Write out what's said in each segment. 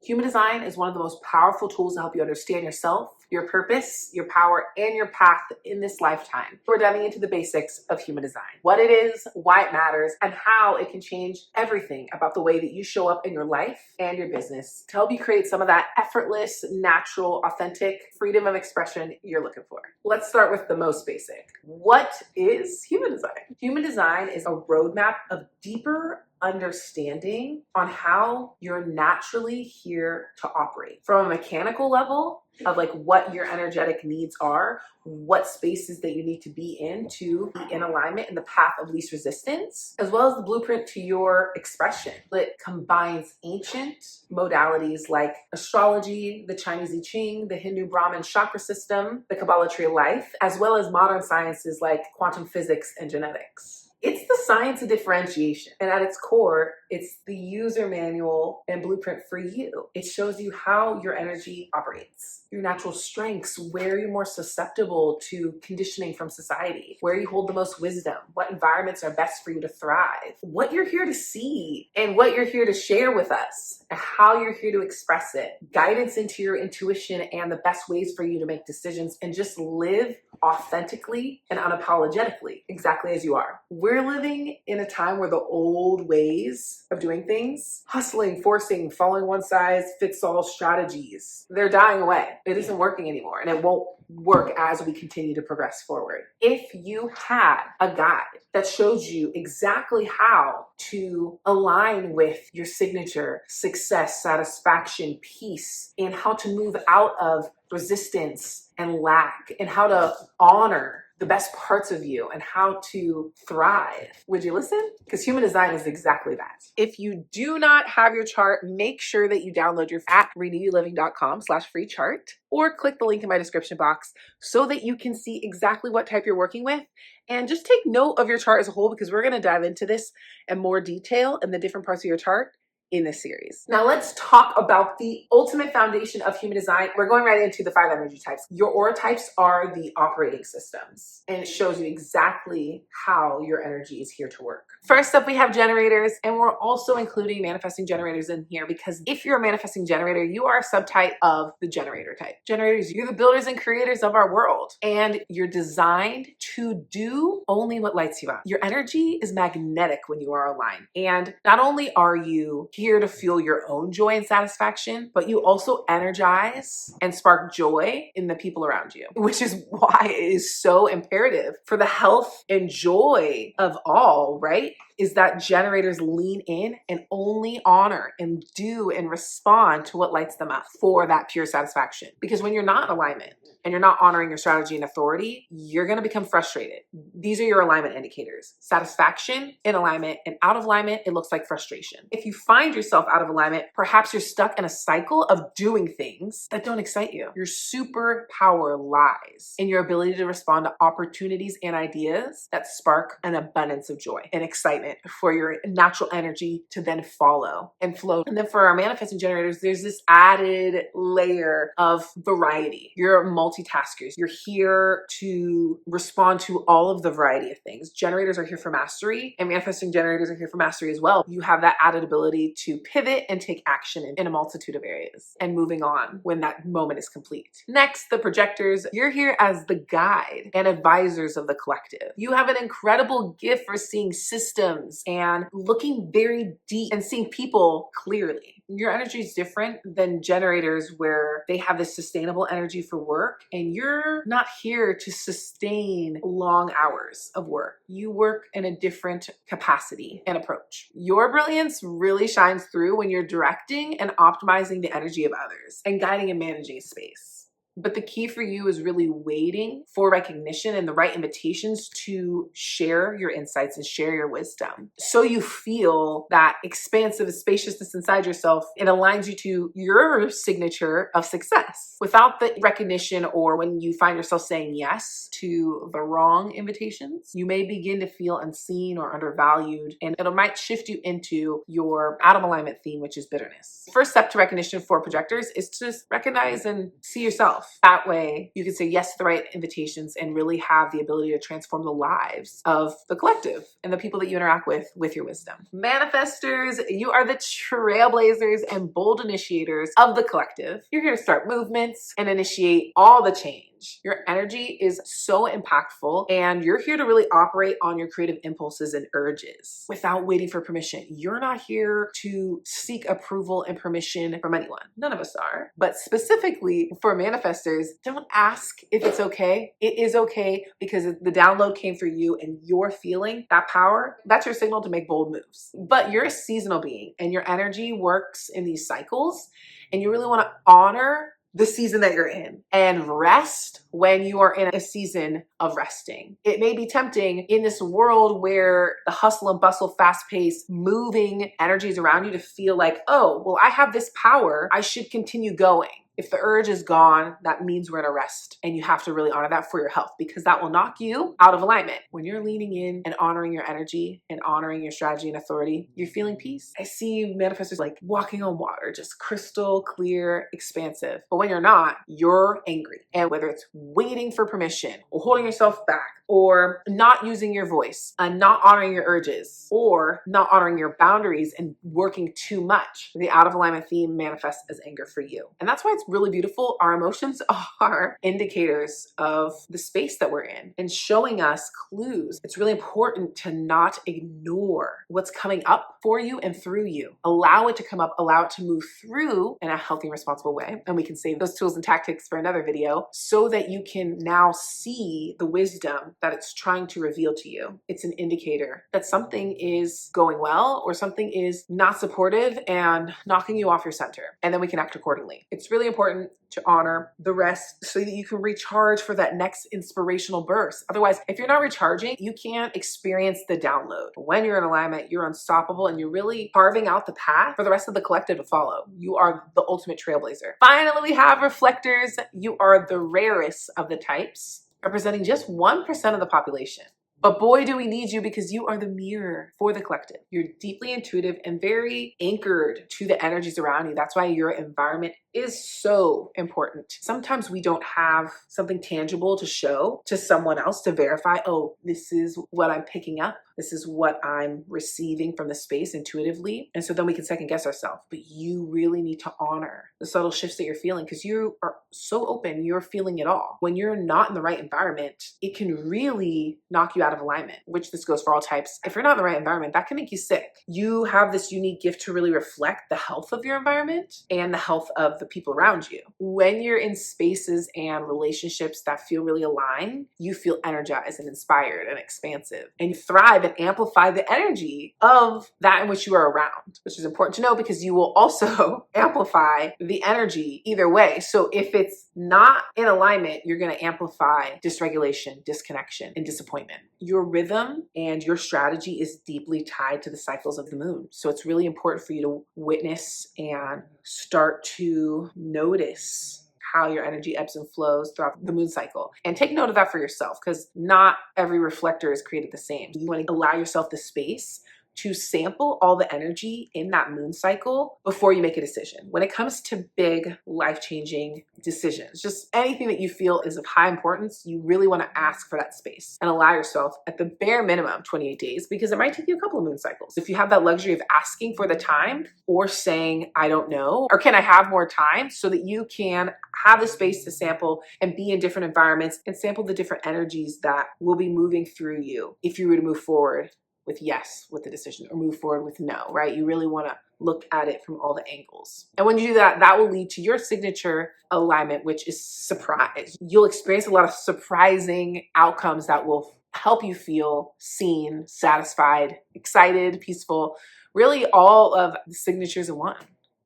Human design is one of the most powerful tools to help you understand yourself, your purpose, your power, and your path in this lifetime. We're diving into the basics of human design, what it is, why it matters, and how it can change everything about the way that you show up in your life and your business to help you create some of that effortless, natural, authentic freedom of expression you're looking for. Let's start with the most basic. What is human design? Human design is a roadmap of deeper understanding on how you're naturally here to operate. From a mechanical level of like what your energetic needs are, what spaces that you need to be in alignment in the path of least resistance, as well as the blueprint to your expression. It combines ancient modalities like astrology, the Chinese I Ching, the Hindu Brahmin chakra system, the Kabbalah tree of life, as well as modern sciences like quantum physics and genetics. It's the science of differentiation. And at its core, it's the user manual and blueprint for you. It shows you how your energy operates, your natural strengths, where you're more susceptible to conditioning from society, where you hold the most wisdom, what environments are best for you to thrive, what you're here to see, and what you're here to share with us, and how you're here to express it, guidance into your intuition and the best ways for you to make decisions and just live authentically and unapologetically, exactly as you are. We're living in a time where the old ways of doing things, hustling, forcing, following one size fits all strategies, they're dying away. It isn't working anymore, and it won't work as we continue to progress forward. If you had a guide that shows you exactly how to align with your signature, success, satisfaction, peace, and how to move out of resistance and lack, and how to honor the best parts of you and how to thrive, would you listen? Because human design is exactly that. If you do not have your chart, make sure that you download your at renewyouliving.com/free chart or click the link in my description box so that you can see exactly what type you're working with. And just take note of your chart as a whole, because we're going to dive into this in more detail in the different parts of your chart in this series. Now let's talk about the ultimate foundation of human design. We're going right into the 5 energy types. Your aura types are the operating systems, and it shows you exactly how your energy is here to work. First up, we have generators, and we're also including manifesting generators in here because if you're a manifesting generator, you are a subtype of the generator type. Generators, you're the builders and creators of our world, and you're designed to do only what lights you up. Your energy is magnetic when you are aligned, and not only are you here to feel your own joy and satisfaction, but you also energize and spark joy in the people around you, which is why it is so imperative for the health and joy of all, right? Is that generators lean in and only honor and do and respond to what lights them up for that pure satisfaction. Because when you're not in alignment and you're not honoring your strategy and authority, you're going to become frustrated. These are your alignment indicators. Satisfaction, in alignment, and out of alignment, it looks like frustration. If you find yourself out of alignment, perhaps you're stuck in a cycle of doing things that don't excite you. Your superpower lies in your ability to respond to opportunities and ideas that spark an abundance of joy and excitement for your natural energy to then follow and flow. And then for our manifesting generators, there's this added layer of variety. You're multitaskers. You're here to respond to all of the variety of things. Generators are here for mastery, and manifesting generators are here for mastery as well. You have that added ability to pivot and take action in a multitude of areas and moving on when that moment is complete. Next, the projectors. You're here as the guide and advisors of the collective. You have an incredible gift for seeing systems and looking very deep and seeing people clearly. Your energy is different than generators where they have this sustainable energy for work, and you're not here to sustain long hours of work. You work in a different capacity and approach. Your brilliance really shines through when you're directing and optimizing the energy of others and guiding and managing a space. But the key for you is really waiting for recognition and the right invitations to share your insights and share your wisdom. So you feel that expansive spaciousness inside yourself. It aligns you to your signature of success. Without the recognition, or when you find yourself saying yes to the wrong invitations, you may begin to feel unseen or undervalued, and it might shift you into your out of alignment theme, which is bitterness. First step to recognition for projectors is to just recognize and see yourself. yourself. That way you can say yes to the right invitations and really have the ability to transform the lives of the collective and the people that you interact with your wisdom. Manifestors, you are the trailblazers and bold initiators of the collective. You're here to start movements and initiate all the change. Your energy is so impactful, and you're here to really operate on your creative impulses and urges without waiting for permission. You're not here to seek approval and permission from anyone. None of us are. But specifically for manifestors, don't ask if it's okay. It is okay because the download came through you and you're feeling that power. That's your signal to make bold moves. But you're a seasonal being and your energy works in these cycles, and you really want to honor the season that you're in and rest when you are in a season of resting. It may be tempting in this world where the hustle and bustle, fast-paced, moving energies around you to feel like, oh, well, I have this power, I should continue going. If the urge is gone, that means we're in a rest, and you have to really honor that for your health, because that will knock you out of alignment. When you're leaning in and honoring your energy and honoring your strategy and authority, you're feeling peace. I see manifestors like walking on water, just crystal clear, expansive. But when you're not, you're angry. And whether it's waiting for permission or holding yourself back or not using your voice and not honoring your urges or not honoring your boundaries and working too much, the out of alignment theme manifests as anger for you. And that's why it's really beautiful. Our emotions are indicators of the space that we're in and showing us clues. It's really important to not ignore what's coming up for you and through you. Allow it to come up, allow it to move through in a healthy, responsible way. And we can save those tools and tactics for another video so that you can now see the wisdom that it's trying to reveal to you. It's an indicator that something is going well or something is not supportive and knocking you off your center. And then we can act accordingly. It's really important to honor the rest so that you can recharge for that next inspirational burst. Otherwise, if you're not recharging, you can't experience the download. When you're in alignment, you're unstoppable and you're really carving out the path for the rest of the collective to follow. You are the ultimate trailblazer. Finally, we have reflectors. You are the rarest of the types, representing just 1% of the population. But boy, do we need you, because you are the mirror for the collective. You're deeply intuitive and very anchored to the energies around you. That's why your environment is so important. Sometimes we don't have something tangible to show to someone else to verify, oh, this is what I'm picking up. This is what I'm receiving from the space intuitively. And so then we can second guess ourselves. But you really need to honor the subtle shifts that you're feeling, because you are so open, you're feeling it all. When you're not in the right environment, it can really knock you out of alignment, which this goes for all types. If you're not in the right environment, that can make you sick. You have this unique gift to really reflect the health of your environment and the health of the people around you. When you're in spaces and relationships that feel really aligned, you feel energized and inspired and expansive, and you thrive and amplify the energy of that in which you are around, which is important to know because you will also amplify the energy either way. So if it's not in alignment, you're going to amplify dysregulation, disconnection, and disappointment. Your rhythm and your strategy is deeply tied to the cycles of the moon. So it's really important for you to witness and start to notice how your energy ebbs and flows throughout the moon cycle. And take note of that for yourself, because not every reflector is created the same. You want to allow yourself the space to sample all the energy in that moon cycle before you make a decision. When it comes to big life-changing decisions, just anything that you feel is of high importance, you really want to ask for that space and allow yourself at the bare minimum 28 days, because it might take you a couple of moon cycles. If you have that luxury of asking for the time or saying, I don't know, or can I have more time, so that you can have the space to sample and be in different environments and sample the different energies that will be moving through you if you were to move forward with yes with the decision or move forward with no, right? You really want to look at it from all the angles. And when you do that, that will lead to your signature alignment, which is surprise. You'll experience a lot of surprising outcomes that will help you feel seen, satisfied, excited, peaceful, really all of the signatures in one.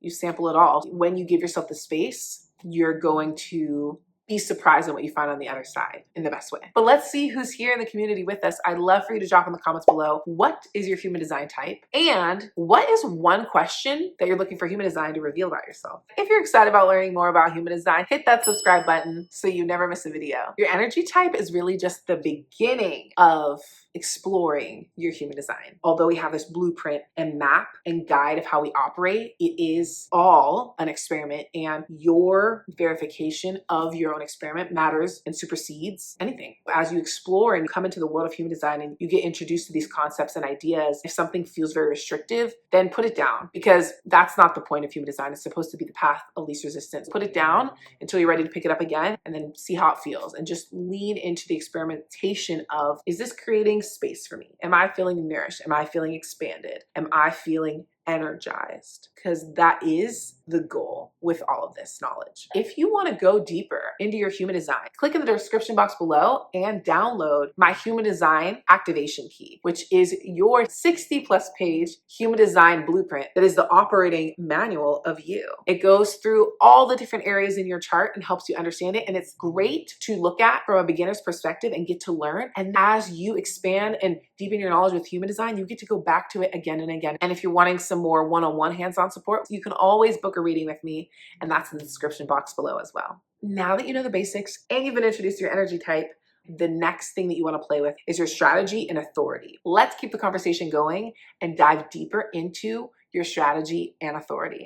You sample it all. When you give yourself the space, you're going to be surprised at what you find on the other side in the best way. But let's see who's here in the community with us. I'd love for you to drop in the comments below, what is your human design type? And what is one question that you're looking for human design to reveal about yourself? If you're excited about learning more about human design, hit that subscribe button so you never miss a video. Your energy type is really just the beginning of exploring your human design. Although we have this blueprint and map and guide of how we operate, it is all an experiment, and your verification of your own experiment matters and supersedes anything. As you explore and you come into the world of human design and you get introduced to these concepts and ideas, if something feels very restrictive, then put it down, because that's not the point of human design. It's supposed to be the path of least resistance. Put it down until you're ready to pick it up again, and then see how it feels, and just lean into the experimentation of, is this creating space for me? Am I feeling nourished? Am I feeling expanded? Am I feeling energized? Because that is the goal with all of this knowledge. If you want to go deeper into your human design, click in the description box below and download my human design activation key, which is your 60+ page human design blueprint that is the operating manual of you. It goes through all the different areas in your chart and helps you understand it. And it's great to look at from a beginner's perspective and get to learn. And as you expand and deepen your knowledge with human design, you get to go back to it again and again. And if you're wanting some more one-on-one hands-on support, you can always book a reading with me, and that's in the description box below as well. Now that you know the basics and you've been introduced to your energy type, the next thing that you want to play with is your strategy and authority. Let's keep the conversation going and dive deeper into your strategy and authority.